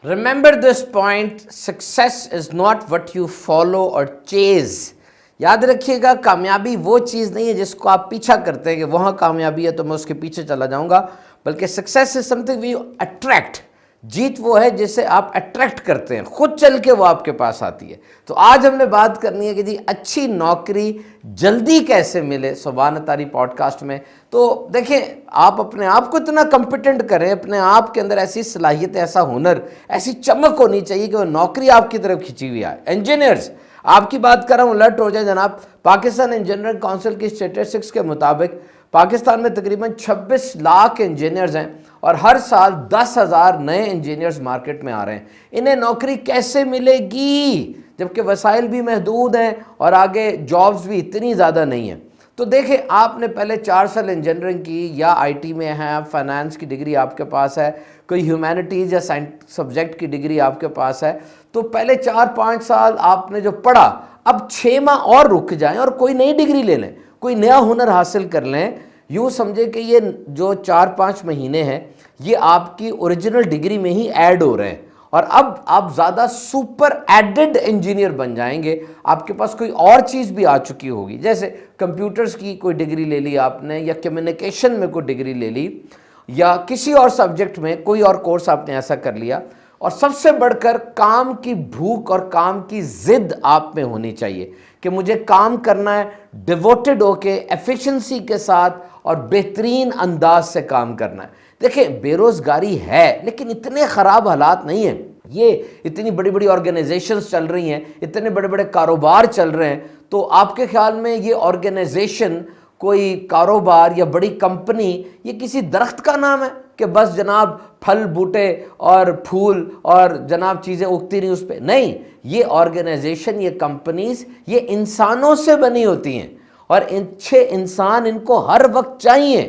Remember this point, success is not what you follow or chase. याद रखिएगा, कामयाबी वो चीज़ नहीं है जिसको आप पीछा करते हैं कि वहाँ कामयाबी है तो मैं उसके पीछे चला जाऊँगा, बल्कि success is something we attract. जीत वो है जिसे आप अट्रैक्ट करते हैं, खुद चल के वो आपके पास आती है. तो आज हमने बात करनी है कि जी अच्छी नौकरी जल्दी कैसे मिले सुभान तारी पॉडकास्ट में. तो देखिए, आप अपने आप को इतना कॉम्पिटेंट करें, अपने आप के अंदर ऐसी सलाहियत, ऐसा हुनर, ऐसी चमक होनी चाहिए कि वो नौकरी आपकी तरफ खिंची हुई आए. इंजीनियर्स, आपकी बात कर रहा हूँ, अलर्ट हो जाए जनाब. पाकिस्तान इंजीनियरिंग काउंसिल की स्टेटिस्टिक्स के मुताबिक पाकिस्तान में तकरीबन 26 लाख इंजीनियर्स हैं और हर साल 10,000 नए इंजीनियर्स मार्केट में आ रहे हैं. इन्हें नौकरी कैसे मिलेगी जबकि वसाइल भी महदूद हैं और आगे जॉब्स भी इतनी ज़्यादा नहीं हैं. तो देखें, आपने पहले 4 साल इंजीनियरिंग की या आईटी में है, फाइनेंस की डिग्री आपके पास है, कोई ह्यूमैनिटीज़ या साइंस सब्जेक्ट की डिग्री आपके पास है, तो पहले 4-5 साल आपने जो पढ़ा, अब 6 माह और रुक जाएं और कोई नई डिग्री ले लें, कोई नया हुनर हासिल कर लें. यूँ समझे कि ये जो 4-5 महीने हैं ये आपकी ओरिजिनल डिग्री में ही ऐड हो रहे हैं और अब आप ज़्यादा सुपर एडेड इंजीनियर बन जाएंगे. आपके पास कोई और चीज़ भी आ चुकी होगी, जैसे कंप्यूटर्स की कोई डिग्री ले ली आपने, या कम्युनिकेशन में कोई डिग्री ले ली, या किसी और सब्जेक्ट में कोई और कोर्स आपने ऐसा कर लिया. और सबसे बढ़कर काम की भूख और काम की जिद आप में होनी चाहिए कि मुझे काम करना है, डिवोटेड होके एफिशिएंसी के साथ और बेहतरीन अंदाज से काम करना है. देखें, बेरोज़गारी है लेकिन इतने ख़राब हालात नहीं हैं. ये इतनी बड़ी बड़ी ऑर्गेनाइजेशंस चल रही हैं, इतने बड़े बड़े कारोबार चल रहे हैं, तो आपके ख्याल में ये ऑर्गेनाइजेशन, कोई कारोबार या बड़ी कंपनी, ये किसी दरख्त का नाम है कि बस जनाब फल बूटे और फूल और जनाब चीज़ें उगती रही उस पर? नहीं, ये ऑर्गेनाइजेशन, ये कंपनीज, ये इंसानों से बनी होती हैं और अच्छे इंसान इनको हर वक्त चाहिए.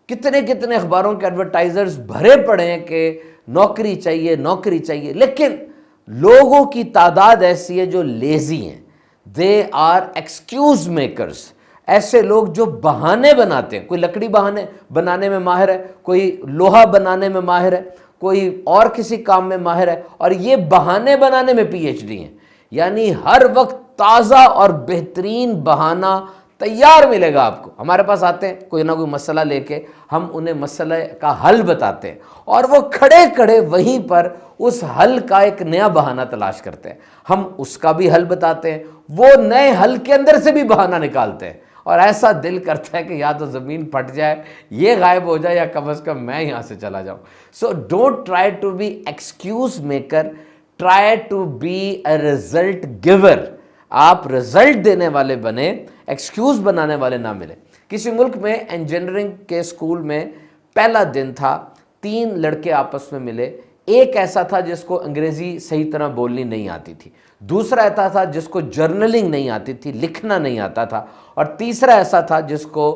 कितने कितने अखबारों के एडवर्टाइजर्स भरे पड़े हैं कि नौकरी चाहिए, नौकरी चाहिए, लेकिन लोगों की तादाद ऐसी है जो लेजी हैं. They are excuse makers. ऐसे लोग जो बहाने बनाते हैं, कोई लकड़ी बहाने बनाने में माहिर है, कोई लोहा बनाने में माहिर है, कोई और किसी काम में माहिर है, और ये बहाने बनाने में पीएचडी हैं. यानी हर वक्त ताज़ा और बेहतरीन बहाना तैयार मिलेगा आपको. हमारे पास आते हैं कोई ना कोई मसला लेके, हम उन्हें मसले का हल बताते हैं और वो खड़े खड़े वहीं पर उस हल का एक नया बहाना तलाश करते हैं. हम उसका भी हल बताते हैं, वो नए हल के अंदर से भी बहाना निकालते हैं और ऐसा दिल करता है कि या तो ज़मीन फट जाए, ये गायब हो जाए, या कम से कम मैं यहाँ से चला जाऊँ. So don't try to be excuse maker, try to be a result giver. आप रिजल्ट देने वाले बने, एक्सक्यूज बनाने वाले ना मिले. किसी मुल्क में इंजीनियरिंग के स्कूल में पहला दिन था, 3 लड़के आपस में मिले. एक ऐसा था जिसको अंग्रेज़ी सही तरह बोलनी नहीं आती थी, दूसरा ऐसा था जिसको जर्नलिंग नहीं आती थी, लिखना नहीं आता था, और तीसरा ऐसा था जिसको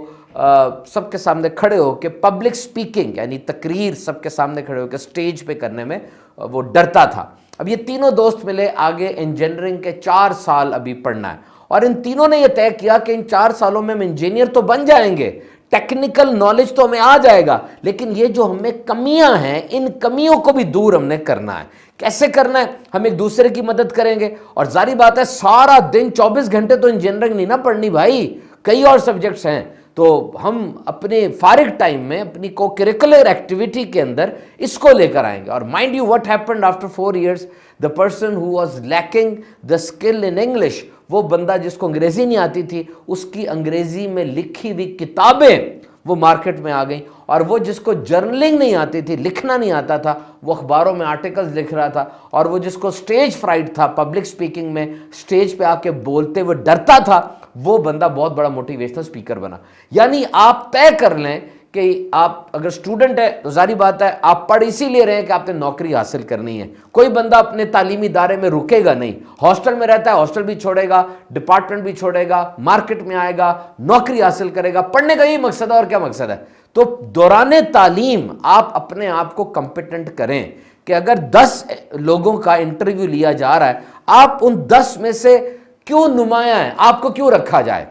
सबके सामने खड़े होकर पब्लिक स्पीकिंग यानी तकरीर सबके सामने खड़े होकर स्टेज पे करने में वो डरता था. अब ये तीनों दोस्त मिले, आगे इंजीनियरिंग के 4 साल अभी पढ़ना है और इन तीनों ने ये तय किया कि इन 4 सालों में हम इंजीनियर तो बन जाएंगे, टेक्निकल नॉलेज तो हमें आ जाएगा, लेकिन ये जो हमें कमियां हैं, इन कमियों को भी दूर हमने करना है. कैसे करना है? हम एक दूसरे की मदद करेंगे. और जारी बात है, सारा दिन 24 घंटे तो इंजीनियरिंग नहीं ना पढ़नी भाई, कई और सब्जेक्ट्स हैं. तो हम अपने फारिग टाइम में अपनी को करिकुलर एक्टिविटी के अंदर इसको लेकर आएंगे. और mind you what happened after 4 years, the person who was lacking the skill in English, वो बंदा जिसको अंग्रेज़ी नहीं आती थी, उसकी अंग्रेज़ी में लिखी हुई किताबें वो मार्केट में आ गई, और वो जिसको जर्नलिंग नहीं आती थी, लिखना नहीं आता था, वो अखबारों में आर्टिकल्स लिख रहा था, और वो जिसको स्टेज फ्राइट था, पब्लिक स्पीकिंग में स्टेज पे आके बोलते हुए डरता था, वो बंदा बहुत बड़ा मोटिवेशनल स्पीकर बना. यानी आप तय कर लें कि आप अगर स्टूडेंट है तो जारी बात है आप पढ़ इसीलिए रहे हैं कि आपने नौकरी हासिल करनी है. कोई बंदा अपने तालीमी इदारे में रुकेगा नहीं, हॉस्टल में रहता है हॉस्टल भी छोड़ेगा, डिपार्टमेंट भी छोड़ेगा, मार्केट में आएगा, नौकरी हासिल करेगा. पढ़ने का यही मकसद है, और क्या मकसद है? तो दौरान तालीम आप अपने आप को कॉम्पिटेंट करें कि अगर 10 लोगों का इंटरव्यू लिया जा रहा है, आप उन 10 में से क्यों नुमाया है, आपको क्यों रखा जाए?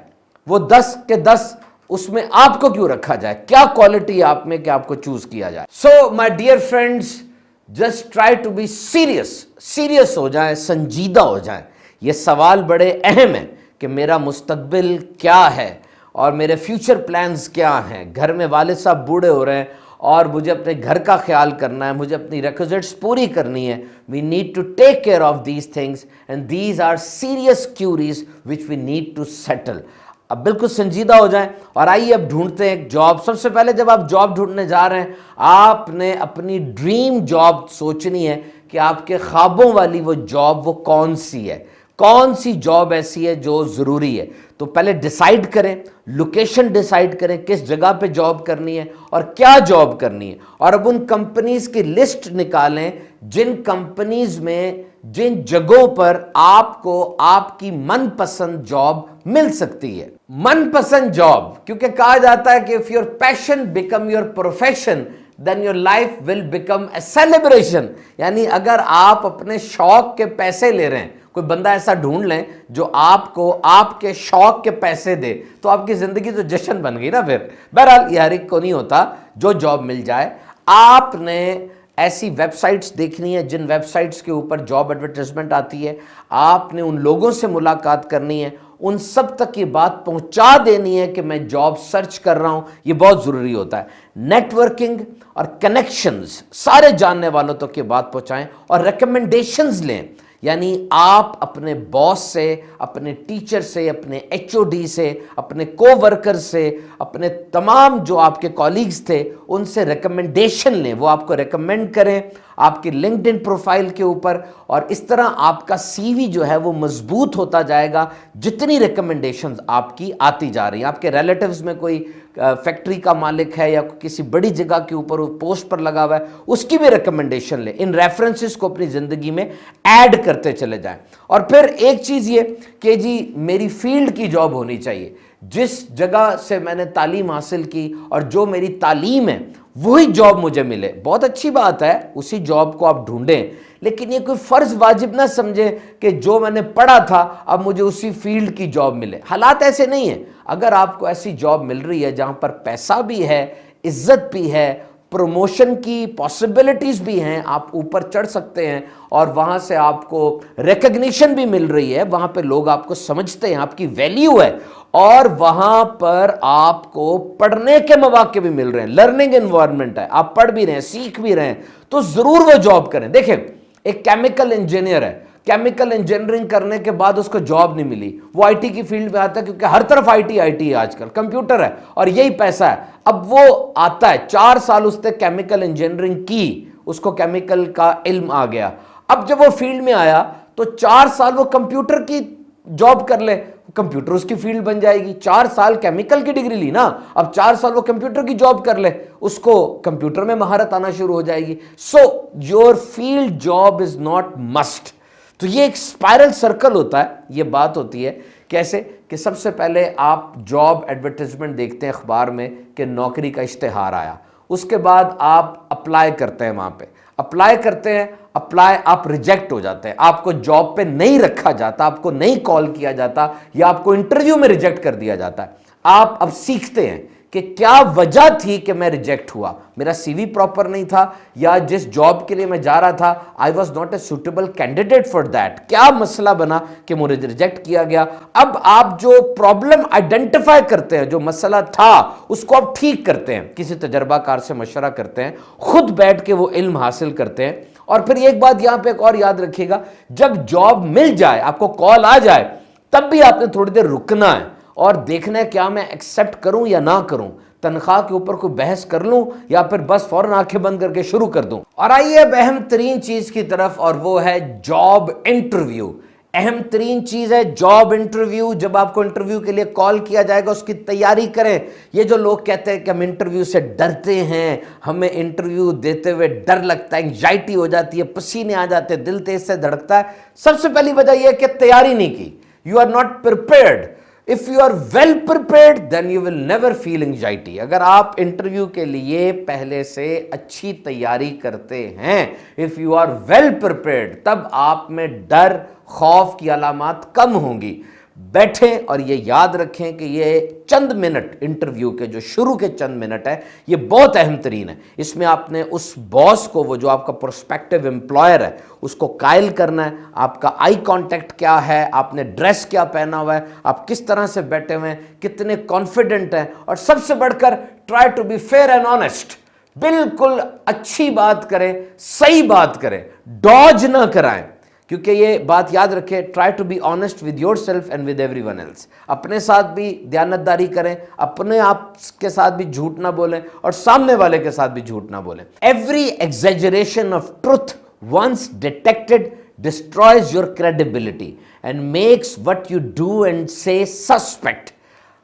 वो 10 के 10 उसमें आपको क्यों रखा जाए? क्या क्वालिटी आप में कि आपको चूज किया जाए? So my dear friends, just try to be serious हो जाए, संजीदा हो जाए। ये सवाल बड़े अहम हैं कि मेरा मुस्तकबिल क्या है और मेरे फ्यूचर प्लान्स क्या हैं। घर में वालिद साहब बूढ़े हो रहे हैं और मुझे अपने घर का ख्याल करना है, मुझे अपनी रिक्विजिट्स पूरी करनी है। We need to take care of these things and these are serious queries which we need to settle. अब बिल्कुल संजीदा हो जाएं और आइए अब ढूंढते हैं एक जॉब। सबसे पहले जब आप जॉब ढूंढने जा रहे हैं, आपने अपनी ड्रीम जॉब सोचनी है कि आपके ख्वाबों वाली वो जॉब वो कौन सी है, कौन सी जॉब ऐसी है जो ज़रूरी है। तो पहले डिसाइड करें, लोकेशन डिसाइड करें किस जगह पे जॉब करनी है और क्या जॉब करनी है, और अब उन कंपनीज की लिस्ट निकालें जिन कंपनीज में, जिन जगहों पर आपको आपकी मनपसंद जॉब मिल सकती है। मनपसंद जॉब, क्योंकि कहा जाता है कि if your passion become your profession then your life will become a celebration. यानी अगर आप अपने शौक के पैसे ले रहे हैं, कोई बंदा ऐसा ढूंढ लें जो आपको आपके शौक के पैसे दे, तो आपकी जिंदगी तो जश्न बन गई ना फिर। बहरहाल ये हर एक को नहीं होता जो जॉब मिल जाए। आपने ऐसी वेबसाइट्स देखनी है जिन वेबसाइट्स के ऊपर जॉब एडवर्टाइजमेंट आती है, आपने उन लोगों से मुलाकात करनी है, उन सब तक ये बात पहुंचा देनी है कि मैं जॉब सर्च कर रहा हूं। ये बहुत ज़रूरी होता है। नेटवर्किंग और कनेक्शंस, सारे जानने वालों तक ये बात पहुंचाएं और रिकमेंडेशंस लें। यानी आप अपने बॉस से, अपने टीचर से, अपने एचओडी से, अपने कोवर्कर से, अपने तमाम जो आपके कॉलीग्स थे उनसे रिकमेंडेशन लें, वो आपको रिकमेंड करें आपकी लिंक्डइन प्रोफाइल के ऊपर, और इस तरह आपका सीवी जो है वो मजबूत होता जाएगा जितनी रिकमेंडेशंस आपकी आती जा रही हैं। आपके रिलेटिव्स में कोई फैक्ट्री का मालिक है या किसी बड़ी जगह के ऊपर वो पोस्ट पर लगा हुआ है, उसकी भी रिकमेंडेशन ले। इन रेफरेंसेस को अपनी ज़िंदगी में ऐड करते चले जाएं। और फिर एक चीज़ ये कि जी मेरी फील्ड की जॉब होनी चाहिए, जिस जगह से मैंने तालीम हासिल की और जो मेरी तालीम है वही जॉब मुझे मिले। बहुत अच्छी बात है, उसी जॉब को आप ढूंढें, लेकिन ये कोई फ़र्ज़ वाजिब ना समझे कि जो मैंने पढ़ा था अब मुझे उसी फील्ड की जॉब मिले। हालात ऐसे नहीं है। अगर आपको ऐसी जॉब मिल रही है जहां पर पैसा भी है, इज्जत भी है, प्रमोशन की पॉसिबिलिटीज़ भी हैं, आप ऊपर चढ़ सकते हैं और वहाँ से आपको रिकग्निशन भी मिल रही है, वहाँ पे लोग आपको समझते हैं, आपकी वैल्यू है, और वहाँ पर आपको पढ़ने के मौके भी मिल रहे हैं, लर्निंग एनवायरनमेंट है, आप पढ़ भी रहे हैं, सीख भी रहे हैं, तो ज़रूर वो जॉब करें। देखें, एक केमिकल इंजीनियर है, केमिकल इंजीनियरिंग करने के बाद उसको जॉब नहीं मिली, वो आईटी की फील्ड में आता है क्योंकि हर तरफ आईटी है, आजकल कंप्यूटर है और यही पैसा है। अब वो आता है, 4 साल उसने केमिकल इंजीनियरिंग की, उसको केमिकल का इल्म आ गया। अब जब वो फील्ड में आया तो 4 साल वो कंप्यूटर की जॉब कर ले, कंप्यूटर उसकी फील्ड बन जाएगी। 4 साल केमिकल की डिग्री ली ना, अब 4 साल वो कंप्यूटर की जॉब कर ले, उसको कंप्यूटर में महारत आना शुरू हो जाएगी। So your field job is not must. तो ये एक स्पाइरल सर्कल होता है। ये बात होती है कैसे कि सबसे पहले आप जॉब एडवर्टाइजमेंट देखते हैं अखबार में कि नौकरी का इश्तिहार आया, उसके बाद आप अप्लाई करते हैं, वहाँ पे अप्लाई करते हैं, अप्लाई आप रिजेक्ट हो जाते हैं, आपको जॉब पे नहीं रखा जाता, आपको नहीं कॉल किया जाता या आपको इंटरव्यू में रिजेक्ट कर दिया जाता है। आप अब सीखते हैं कि क्या वजह थी कि मैं रिजेक्ट हुआ, मेरा सीवी प्रॉपर नहीं था या जिस जॉब के लिए मैं जा रहा था I was not a suitable candidate for that, क्या मसला बना कि मुझे रिजेक्ट किया गया। अब आप जो प्रॉब्लम आइडेंटिफाई करते हैं, जो मसला था उसको आप ठीक करते हैं, किसी तजर्बाकार से मशवरा करते हैं, खुद बैठ के वो इल्म हासिल करते हैं। और फिर एक बात यहां पे एक और याद रखिएगा, जब जॉब मिल जाए, आपको कॉल आ जाए, तब भी आपने थोड़ी देर रुकना है और देखना है क्या मैं एक्सेप्ट करूं या ना करूं, तनख्वाह के ऊपर कोई बहस कर लूं या फिर बस फौरन आंखें बंद करके शुरू कर दूं। और आइए अब अहम तरीन चीज की तरफ, और वो है जॉब इंटरव्यू। अहम तरीन चीज है जॉब इंटरव्यू। जब आपको इंटरव्यू के लिए कॉल किया जाएगा उसकी तैयारी करें। ये जो लोग कहते हैं कि हम इंटरव्यू से डरते हैं, हमें इंटरव्यू देते हुए डर लगता है, एंग्जाइटी हो जाती है, पसीने आ जाते हैं, दिल तेज से धड़कता है, सबसे पहली वजह यह है कि तैयारी नहीं की, you are not prepared. If you are well prepared then you will never feel anxiety. अगर आप इंटरव्यू के लिए पहले से अच्छी तैयारी करते हैं, if you are well prepared, तब आप में डर, खौफ की अलामात कम होंगी। بیٹھیں اور یہ یاد رکھیں کہ یہ چند منٹ انٹرویو کے جو شروع کے چند منٹ ہے یہ بہت اہم ترین ہے. اس میں آپ نے اس باس کو، وہ جو آپ کا پروسپیکٹیو امپلائر ہے، اس کو قائل کرنا ہے. آپ کا آئی کانٹیکٹ کیا ہے، آپ نے ڈریس کیا پہنا ہوا ہے، آپ کس طرح سے بیٹھے ہوئے ہیں، کتنے کانفیڈنٹ ہیں، اور سب سے بڑھ کر try to be fair and honest. بالکل اچھی بات کریں، صحیح بات کریں، ڈاج نہ کرائیں. کیونکہ یہ بات یاد رکھیں، try to be honest with yourself and with everyone else. اپنے ساتھ بھی دیانتداری کریں، اپنے آپ کے ساتھ بھی جھوٹ نہ بولیں اور سامنے والے کے ساتھ بھی جھوٹ نہ بولیں. Every exaggeration of truth once detected destroys your credibility and makes what you do and say suspect.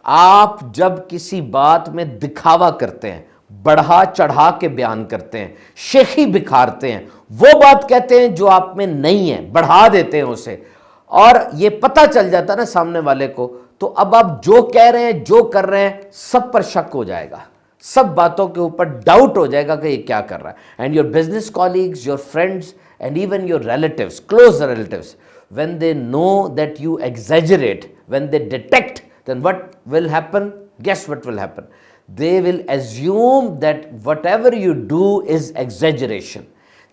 آپ جب کسی بات میں دکھاوا کرتے ہیں، بڑھا چڑھا کے بیان کرتے ہیں، شیخی بکھارتے ہیں، وہ بات کہتے ہیں جو آپ میں نہیں ہے، بڑھا دیتے ہیں اسے، اور یہ پتہ چل جاتا ہے نا سامنے والے کو، تو اب آپ جو کہہ رہے ہیں، جو کر رہے ہیں، سب پر شک ہو جائے گا، سب باتوں کے اوپر ڈاؤٹ ہو جائے گا کہ یہ کیا کر رہا ہے. And your business colleagues, your friends and even your relatives, close relatives, when they know that you exaggerate, when they detect, then what will happen? Guess what will happen? They will assume that whatever you do is exaggeration.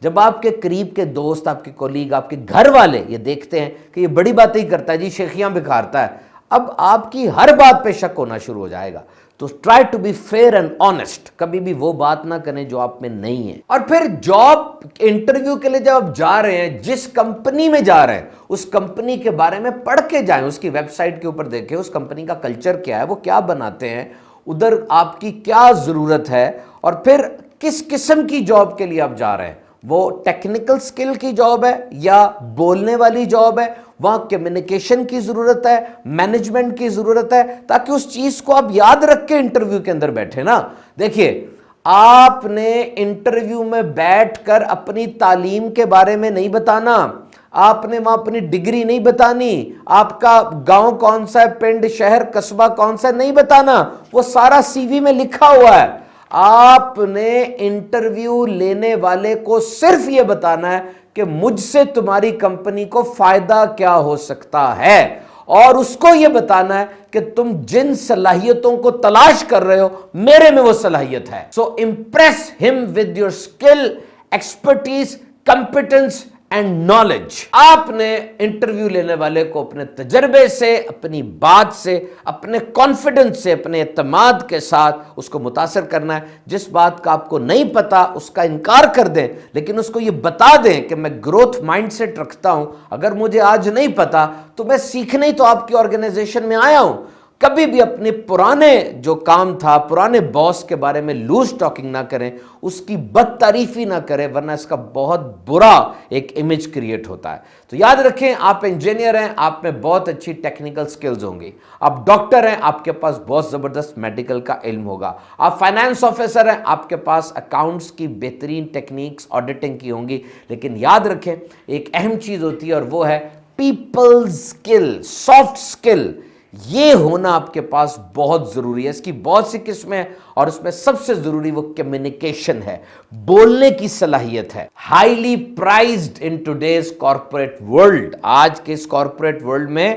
جب آپ کے قریب کے دوست، آپ کے colleague, آپ کے گھر والے یہ دیکھتے ہیں کہ یہ بڑی باتیں ہی کرتا ہے جی، شیخیاں بکھارتا ہے، اب آپ کی ہر بات پہ شک ہونا شروع ہو جائے گا. تو try to be fair and honest. کبھی بھی وہ بات نہ کریں جو آپ میں نہیں ہے. اور پھر جاب انٹرویو کے لیے جب آپ جا رہے ہیں، جس کمپنی میں جا رہے ہیں اس کمپنی کے بارے میں پڑھ کے جائیں، اس کی ویب سائٹ کے اوپر دیکھیں اس کمپنی کا کلچر کیا ہے، وہ کیا بناتے ہیں، ادھر آپ کی کیا ضرورت ہے، اور پھر کس قسم کی جاب کے لیے آپ جا رہے ہیں. وہ ٹیکنیکل سکل کی جاب ہے یا بولنے والی جاب ہے، وہاں کمیونیکیشن کی ضرورت ہے، مینجمنٹ کی ضرورت ہے، تاکہ اس چیز کو آپ یاد رکھ کے انٹرویو کے اندر بیٹھے نا. دیکھیے، آپ نے انٹرویو میں بیٹھ کر اپنی تعلیم کے بارے میں نہیں بتانا، آپ نے وہاں اپنی ڈگری نہیں بتانی، آپ کا گاؤں کون سا ہے، پنڈ، شہر، قصبہ کون سا ہے نہیں بتانا، وہ سارا سی وی میں لکھا ہوا ہے. آپ نے انٹرویو لینے والے کو صرف یہ بتانا ہے کہ مجھ سے تمہاری کمپنی کو فائدہ کیا ہو سکتا ہے، اور اس کو یہ بتانا ہے کہ تم جن صلاحیتوں کو تلاش کر رہے ہو میرے میں وہ صلاحیت ہے. سو امپریس ہم with your skill, expertise, competence and knowledge. آپ نے انٹرویو لینے والے کو اپنے تجربے سے، اپنی بات سے، اپنے کانفیڈنس سے، اپنے اعتماد کے ساتھ اس کو متاثر کرنا ہے. جس بات کا آپ کو نہیں پتا اس کا انکار کر دیں، لیکن اس کو یہ بتا دیں کہ میں گروتھ مائنڈ سیٹ رکھتا ہوں، اگر مجھے آج نہیں پتا تو میں سیکھنے ہی تو آپ کی آرگنائزیشن میں آیا ہوں. کبھی بھی اپنے پرانے جو کام تھا، پرانے باس کے بارے میں لوز ٹاکنگ نہ کریں، اس کی بد تعریفی نہ کریں، ورنہ اس کا بہت برا ایک امیج کریٹ ہوتا ہے. تو یاد رکھیں، آپ انجینئر ہیں، آپ میں بہت اچھی ٹیکنیکل سکلز ہوں گی. آپ ڈاکٹر ہیں، آپ کے پاس بہت زبردست میڈیکل کا علم ہوگا. آپ فائنانس آفیسر ہیں، آپ کے پاس اکاؤنٹس کی بہترین ٹیکنیکس آڈیٹنگ کی ہوں گی. لیکن یاد رکھیں، ایک اہم چیز ہوتی ہے اور وہ ہے پیپل سکل، سافٹ سکل. یہ ہونا آپ کے پاس بہت ضروری ہے. اس کی بہت سی قسمیں ہیں اور اس میں سب سے ضروری وہ کمیونیکیشن ہے، بولنے کی صلاحیت ہے. Highly priced in today's corporate world. آج کے اس کارپوریٹ ورلڈ میں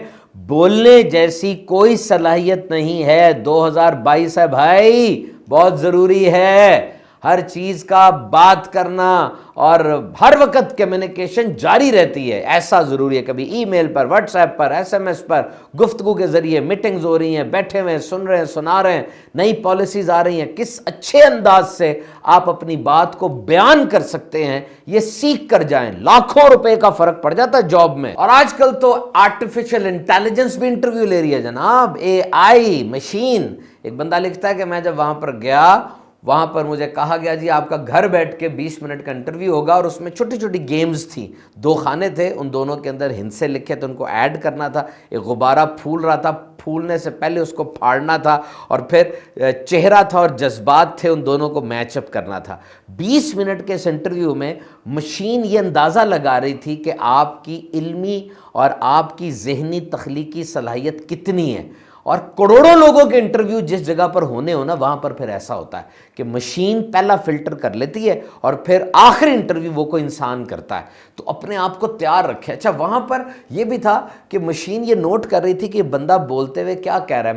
بولنے جیسی کوئی صلاحیت نہیں ہے. 2022 ہے بھائی، بہت ضروری ہے ہر چیز کا بات کرنا، اور ہر وقت کمیونیکیشن جاری رہتی ہے. ایسا ضروری ہے، کبھی ای میل پر، واٹس ایپ پر، ایس ایم ایس پر، گفتگو کے ذریعے میٹنگز ہو رہی ہیں، بیٹھے ہوئے سن رہے ہیں، سنا رہے ہیں، نئی پالیسیز آ رہی ہیں، کس اچھے انداز سے آپ اپنی بات کو بیان کر سکتے ہیں، یہ سیکھ کر جائیں. لاکھوں روپے کا فرق پڑ جاتا ہے جاب میں. اور آج کل تو آرٹیفیشل انٹیلیجنس بھی انٹرویو لے رہی ہے جناب، اے آئی مشین. ایک بندہ لکھتا ہے کہ میں جب وہاں پر گیا، وہاں پر مجھے کہا گیا جی آپ کا گھر بیٹھ کے 20 منٹ کا انٹرویو ہوگا، اور اس میں چھوٹی چھوٹی گیمز تھیں. 2 خانے تھے، ان دونوں کے اندر ہندسے لکھے تھے، ان کو ایڈ کرنا تھا. ایک غبارہ پھول رہا تھا، پھولنے سے پہلے اس کو پھاڑنا تھا، اور پھر چہرہ تھا اور جذبات تھے، ان دونوں کو میچ اپ کرنا تھا. 20 منٹ کے اس انٹرویو میں مشین یہ اندازہ لگا رہی تھی کہ آپ کی علمی اور آپ کی ذہنی تخلیقی صلاحیت کتنی ہے. اور کروڑوں لوگوں کے انٹرویو جس جگہ پر ہونے ہو نا، وہاں پر پھر ایسا ہوتا ہے کہ مشین پہلا فلٹر کر لیتی ہے اور پھر آخری انٹرویو وہ کوئی انسان کرتا ہے. تو اپنے آپ کو تیار رکھے. اچھا وہاں پر یہ بھی تھا کہ مشین یہ نوٹ کر رہی تھی کہ بندہ بولتے ہوئے کیا کہہ رہا ہے,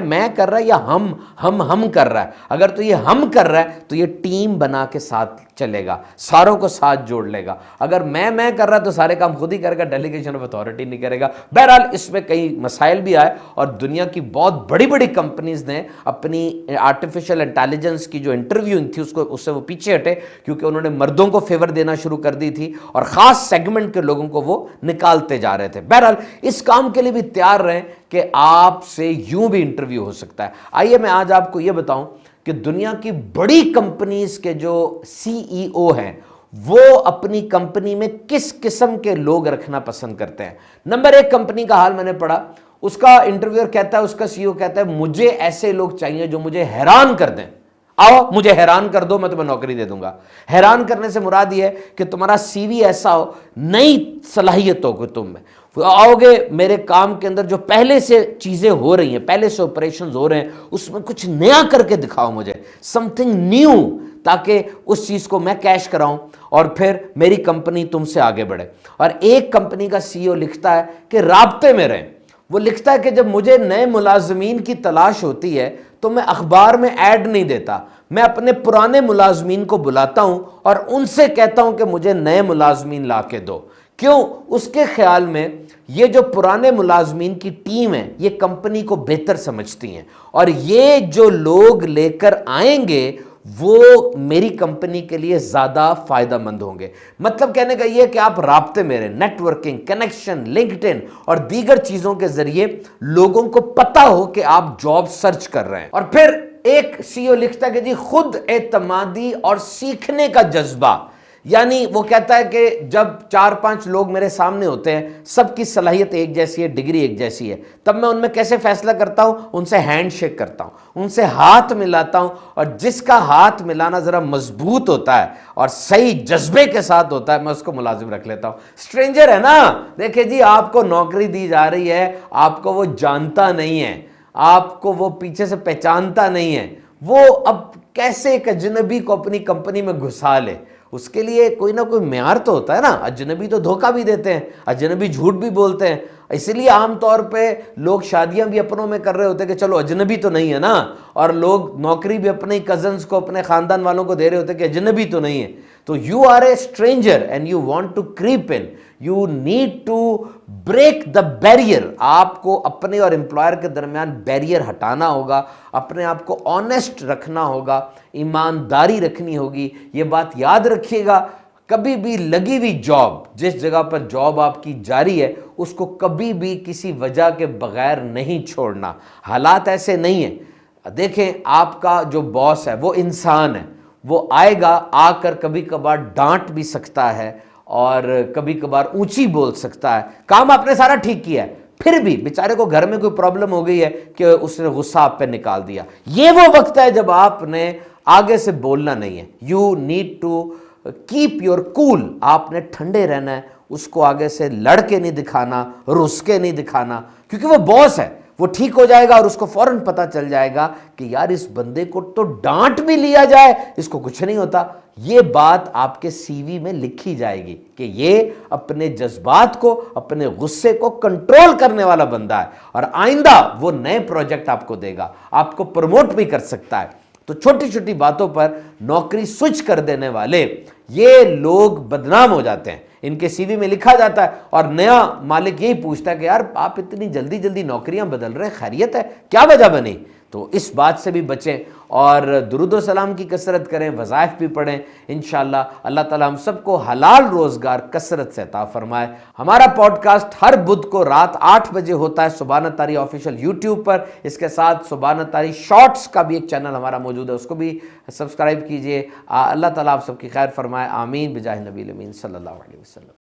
میں کر رہا ہے یا ہم کر رہا ہے. اگر تو یہ ہم کر رہا ہے تو یہ ٹیم بنا کے ساتھ چلے گا, ساروں کو ساتھ جوڑ لے گا. اگر میں کر رہا تو سارے کام خود ہی کرے گا, ڈیلیگیشن آف اتھارٹی نہیں کرے گا. بہرحال اس میں کئی مسائل بھی آئے اور دنیا کی بہت بڑی بڑی کمپنیز نے اپنی آرٹیفیشل انٹیلیجنس کی جو انٹرویو تھی اس سے وہ پیچھے ہٹے, کیونکہ انہوں نے مردوں کو فیور دینا شروع کر دی تھی اور خاص سیگمنٹ کے لوگوں کو وہ نکالتے جا رہے تھے. بہرحال اس کام کے لیے بھی تیار رہیں کہ آپ سے یوں بھی انٹرویو ہو سکتا ہے. آئیے میں آج آپ کو یہ بتاؤں کہ دنیا کی بڑی کمپنیز کے جو سی ای او ہیں وہ اپنی کمپنی میں کس قسم کے لوگ رکھنا پسند کرتے ہیں. نمبر 1 کمپنی کا حال میں نے پڑھا, اس کا انٹرویور کہتا ہے, اس کا سی ای او کہتا ہے مجھے ایسے لوگ چاہیے جو مجھے حیران کر دیں. آؤ مجھے حیران کر دو, میں تمہیں نوکری دے دوں گا. حیران کرنے سے مراد یہ ہے کہ تمہارا سی وی ایسا ہو, نئی صلاحیتوں کو تم میں آؤ گے میرے کام کے اندر, جو پہلے سے چیزیں ہو رہی ہیں, پہلے سے آپریشنز ہو رہے ہیں, اس میں کچھ نیا کر کے دکھاؤ مجھے, سم تھنگ نیو, تاکہ اس چیز کو میں کیش کراؤں اور پھر میری کمپنی تم سے آگے بڑھے. اور ایک کمپنی کا سی ای او لکھتا ہے کہ رابطے میں رہیں. وہ لکھتا ہے کہ جب مجھے نئے ملازمین کی تلاش ہوتی ہے تو میں اخبار میں ایڈ نہیں دیتا, میں اپنے پرانے ملازمین کو بلاتا ہوں اور ان سے کہتا ہوں کہ مجھے نئے ملازمین لا کے دو. کیوں؟ اس کے خیال میں یہ جو پرانے ملازمین کی ٹیم ہے یہ کمپنی کو بہتر سمجھتی ہیں اور یہ جو لوگ لے کر آئیں گے وہ میری کمپنی کے لیے زیادہ فائدہ مند ہوں گے. مطلب کہنے کا یہ کہ آپ رابطے میں رہیں, نیٹ ورکنگ, کنیکشن, لنکڈ ان اور دیگر چیزوں کے ذریعے لوگوں کو پتہ ہو کہ آپ جاب سرچ کر رہے ہیں. اور پھر ایک سی ای او لکھتا ہے کہ جی خود اعتمادی اور سیکھنے کا جذبہ, یعنی وہ کہتا ہے کہ جب 4-5 لوگ میرے سامنے ہوتے ہیں, سب کی صلاحیت ایک جیسی ہے, ڈگری ایک جیسی ہے, تب میں ان میں کیسے فیصلہ کرتا ہوں؟ ان سے ہینڈ شیک کرتا ہوں, ان سے ہاتھ ملاتا ہوں, اور جس کا ہاتھ ملانا ذرا مضبوط ہوتا ہے اور صحیح جذبے کے ساتھ ہوتا ہے میں اس کو ملازم رکھ لیتا ہوں. اسٹرینجر ہے نا, دیکھیں جی آپ کو نوکری دی جا رہی ہے, آپ کو وہ جانتا نہیں ہے, آپ کو وہ پیچھے سے پہچانتا نہیں ہے, وہ اب کیسے ایک اجنبی کو اپنی کمپنی میں گھسا لے؟ اس کے لیے کوئی نہ کوئی معیار تو ہوتا ہے نا. اجنبی تو دھوکہ بھی دیتے ہیں, اجنبی جھوٹ بھی بولتے ہیں, اسی لیے عام طور پہ لوگ شادیاں بھی اپنوں میں کر رہے ہوتے ہیں کہ چلو اجنبی تو نہیں ہے نا, اور لوگ نوکری بھی اپنے کزنز کو, اپنے خاندان والوں کو دے رہے ہوتے ہیں کہ اجنبی تو نہیں ہے. تو you are a stranger and you want to creep in, you need to break the barrier. آپ کو اپنے اور امپلائر کے درمیان بیریئر ہٹانا ہوگا, اپنے آپ کو آنیسٹ رکھنا ہوگا, ایمانداری رکھنی ہوگی. یہ بات یاد رکھیے گا, کبھی بھی لگی ہوئی جاب, جس جگہ پر جاب آپ کی جاری ہے, اس کو کبھی بھی کسی وجہ کے بغیر نہیں چھوڑنا. حالات ایسے نہیں ہیں. دیکھیں آپ کا جو باس ہے وہ انسان ہے, وہ آئے گا, آ کر کبھی کبھار ڈانٹ بھی سکتا ہے اور کبھی کبھار اونچی بول سکتا ہے. کام آپ نے سارا ٹھیک کیا ہے, پھر بھی بیچارے کو گھر میں کوئی پرابلم ہو گئی ہے کہ اس نے غصہ آپ پہ نکال دیا. یہ وہ وقت ہے جب آپ نے آگے سے بولنا نہیں ہے. You need to keep your cool, آپ نے ٹھنڈے رہنا ہے, اس کو آگے سے لڑ کے نہیں دکھانا, رس کے نہیں دکھانا, کیونکہ وہ باس ہے. وہ ٹھیک ہو جائے گا اور اس کو فوراً پتہ چل جائے گا کہ یار اس بندے کو تو ڈانٹ بھی لیا جائے اس کو کچھ نہیں ہوتا. یہ بات آپ کے سی وی میں لکھی جائے گی کہ یہ اپنے جذبات کو, اپنے غصے کو کنٹرول کرنے والا بندہ ہے, اور آئندہ وہ نئے پروجیکٹ آپ کو دے گا, آپ کو پروموٹ بھی کر سکتا ہے. تو چھوٹی چھوٹی باتوں پر نوکری سوئچ کر دینے والے یہ لوگ بدنام ہو جاتے ہیں. ان کے سی وی میں لکھا جاتا ہے اور نیا مالک یہی پوچھتا ہے کہ یار آپ اتنی جلدی جلدی نوکریاں بدل رہے ہیں, خیریت ہے, کیا وجہ بنی؟ تو اس بات سے بھی بچیں اور درود و سلام کی کثرت کریں, وظائف بھی پڑھیں. انشاءاللہ اللہ تعالی ہم سب کو حلال روزگار کثرت سے عطا فرمائے. ہمارا پوڈ کاسٹ ہر بدھ کو رات 8 بجے ہوتا ہے سبحان اتاری آفیشیل یوٹیوب پر. اس کے ساتھ سبحان اتاری شارٹس کا بھی ایک چینل ہمارا موجود ہے, اس کو بھی سبسکرائب کیجئے. اللہ تعالیٰ آپ سب کی خیر فرمائے. آمین بجاہ نبی الامین صلی اللہ علیہ وسلم.